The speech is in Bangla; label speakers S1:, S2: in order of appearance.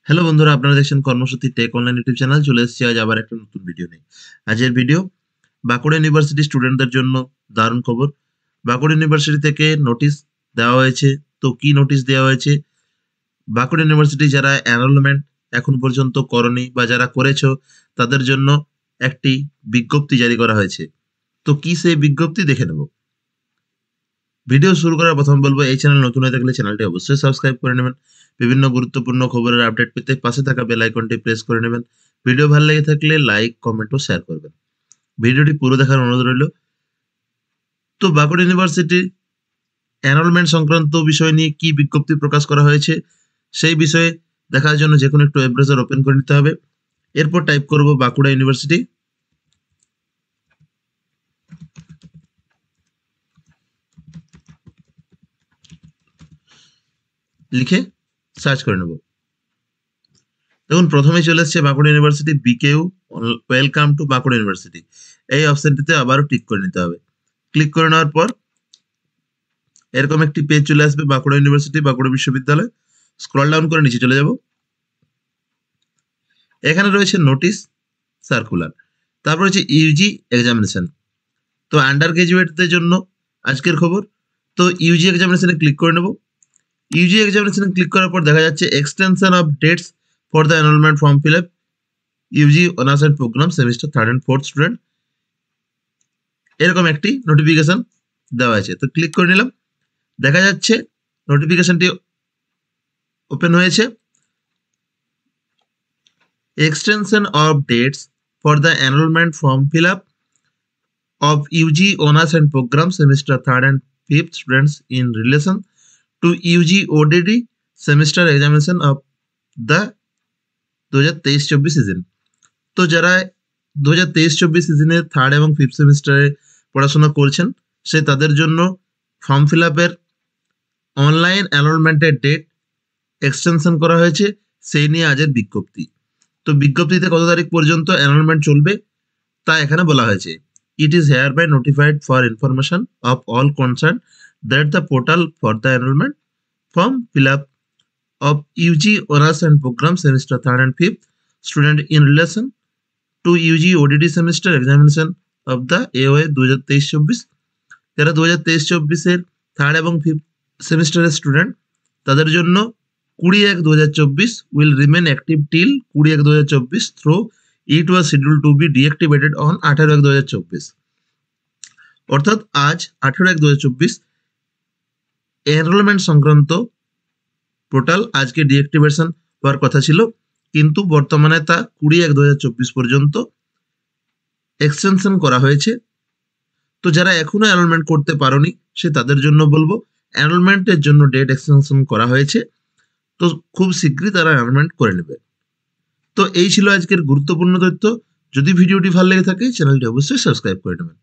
S1: হ্যালো বন্ধুরা, আপনারা দেখছেন কর্মসূচি টেক অনলাইন ইউটিউব চ্যানেল। চলে এসেছি আজ আবার একটা নতুন ভিডিও নিয়ে। আজকের ভিডিও বাঁকুড়া ইউনিভার্সিটি স্টুডেন্টদের জন্য দারুণ খবর। বাঁকুড়া ইউনিভার্সিটি থেকে নোটিশ দেওয়া হয়েছে। তো কি নোটিশ দেওয়া হয়েছে? বাঁকুড়া ইউনিভার্সিটি যারা এনরোলমেন্ট এখন পর্যন্ত করনি বা যারা করেছো তাদের জন্য একটি বিজ্ঞপ্তি জারি করা হয়েছে। তো কি সেই বিজ্ঞপ্তি দেখে নেব। ভিডিও শুরু করার প্রথম বলবো, এই চ্যানেল নতুন হয়ে থাকলে চ্যানেলটি অবশ্যই সাবস্ক্রাইব করে নেবেন। বিভিন্ন গুরুত্বপূর্ণ খবরের আপডেট পেতে পাশে থাকা বেল আইকনটি প্রেস করে নেবেন। ভিডিও ভালো লেগে থাকলে লাইক, কমেন্ট ও শেয়ার করবেন। ভিডিওটি পুরো দেখার অনুরোধ রইল। তো বাঁকুড়া ইউনিভার্সিটি এনরোলমেন্ট সংক্রান্ত বিষয় নিয়ে কি বিজ্ঞপ্তি প্রকাশ করা হয়েছে সেই বিষয়ে দেখার জন্য যে কোনো একটু ওয়েব ব্রাউজার ওপেন করে নিতে হবে। এরপর টাইপ করব বাঁকুড়া ইউনিভার্সিটি। লিখে সার্চ করে নেব। দেখুন প্রথমেই চলে এসছে Bankura university BKU, welcome to Bankura university. এই অপশনটিতে আবারও টিক করে নিতে হবে। ক্লিক করে নেওয়ার পর এরকম একটি পেজ চলে আসবে, বাঁকুড়া ইউনিভার্সিটি বাঁকুড়া বিশ্ববিদ্যালয়। স্ক্রল ডাউন করে নিচে চলে যাব। এখানে রয়েছে নোটিশ, সার্কুলার, তারপর হচ্ছে ইউজি এক্সামিনেশন। তো আন্ডার গ্রাজুয়েটদের জন্য আজকের খবর। তো ইউজি এক্সামিনেশনে ক্লিক করে নেব। ইউজি এক্সামিনেশনে ক্লিক করার পর দেখা যাচ্ছে extension of dates for the enrolment form fill up UG honours and programme semester 3rd and 4th student, এরকম একটি নোটিফিকেশন দেওয়া আছে। তো ক্লিক করে নিলাম। দেখা যাচ্ছে নোটিফিকেশনটি ওপেন হয়েছে। Extension of dates for the enrolment form fill up of UG honors and program semester 3rd and 5th students in relation to UG ODD semester examination of the 2023-24 season. তো যারা 2023-24 সিজনে 3rd এবং 5th সেমিস্টারে পড়াশোনা করছেন তাদের জন্য ফর্ম ফিল আপের অনলাইন এনরোলমেন্টের ডেট এক্সটেনশন করা হয়েছে, সেই নিয়ে আজের বিজ্ঞপ্তি। তো বিজ্ঞপ্তিতে কত তারিখ পর্যন্ত এনরোলমেন্ট চলবে তা এখানে বলা হয়েছে। It is hereby notified for information of all concerned that the portal for the enrollment form fill up of UG honors and program semester 3rd and 5th student in relation to UG ODD semester examination of the AOA 2023-24, যারা 2023-24 3rd এবং 5th সেমিস্টারের স্টুডেন্ট তাদের জন্য 20/1/2024 will remain active till 20/1/2024 through it was scheduled to be deactivated on 18/1/2024। অর্থাৎ আজ 18/1/2024 এনরোলমেন্ট সংক্রান্ত পোর্টাল আজকে ডিঅ্যাক্টিভেশন হওয়ার কথা ছিল, কিন্তু বর্তমানে তা 20/1/2024 পর্যন্ত এক্সটেনশন করা হয়েছে। তো যারা এখনো এনরোলমেন্ট করতে পারোনি তাদের জন্য বলবো, এনরোলমেন্টের জন্য ডেট এক্সটেনশন করা হয়েছে। তো খুব শীঘ্রই তারা এনরোলমেন্ট করে নেবে। তো এই ছিল আজকের গুরুত্বপূর্ণ তথ্য। যদি ভিডিওটি ভালো লেগে থাকে চ্যানেলটি অবশ্যই সাবস্ক্রাইব করে নেবেন।